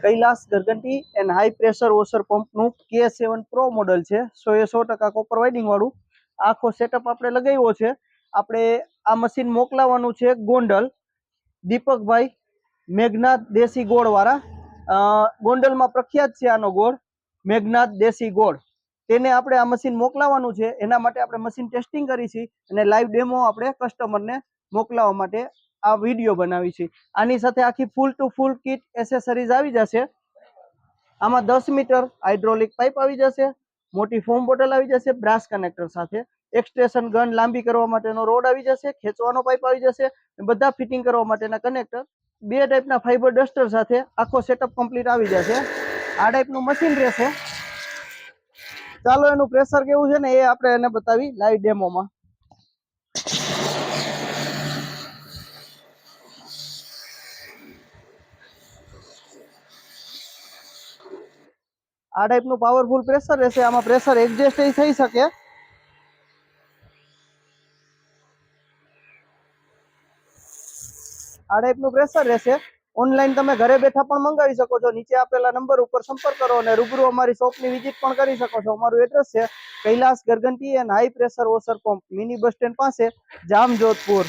Kailash Garganti and high pressure washer પંપનું K7 pro model છે. 100% copper winding વાળું આખો સેટઅપ આપણે લગાવ્યો છે. આપણે આ મશીન મોકલાવવાનું છે ગોંડલ. દીપકભાઈ મેઘનાથ દેશી ગોળ વાળા, ગોંડલમાં પ્રખ્યાત છે આનો ગોળ, મેઘનાથ દેશી ગોળ. તેને આપણે આ મશીન મોકલાવવાનું છે. એના માટે આપણે મશીન ટેસ્ટિંગ કરી છે અને લાઈવ ડેમો આપણે કસ્ટમરને મોકલાવવા માટે આ વિડીયો બનાવી છે. આની સાથે આખી ફૂલ ટુ ફૂલ કિટ એસેસરીઝ આવી જશે. આમાં 10 મીટર હાઇડ્રોલિક પાઇપ આવી જશે, મોટી ફોમ બોટલ આવી જશે બ્રાસ કનેક્ટર સાથે, એક્સટેન્શન ગન લાંબી કરવા માટેનો રોડ આવી જશે, ખેંચવાનો પાઇપ આવી જશે, બધા ફિટિંગ કરવા માટેના કનેક્ટર, 2 ટાઈપના ફાઈબર ડસ્ટર સાથે આખો સેટઅપ કમ્પ્લીટ આવી જશે. આ ટાઈપનું મશીન રહેશે. ચાલો એનું પ્રેશર કેવું છે ને એ આપણે એને બતાવી લાઈવ ડેમોમાં. આ ટાઈપનું પાવરફુલ પ્રેશર રહેશે. આમાં પ્રેશર એડજસ્ટ થઈ શકે. આ ટાઈપનું પ્રેશર રહેશે. ઓનલાઈન તમે ઘરે બેઠા પણ મંગાવી શકો છો. નીચે આપેલા નંબર ઉપર સંપર્ક કરો અને રૂબરૂ અમારી શોપની વિઝિટ પણ કરી શકો છો. અમારું એડ્રેસ છે Kailas Garganti and high pressure washer pump, mini bus stand પાસે, જામ જોધપુર.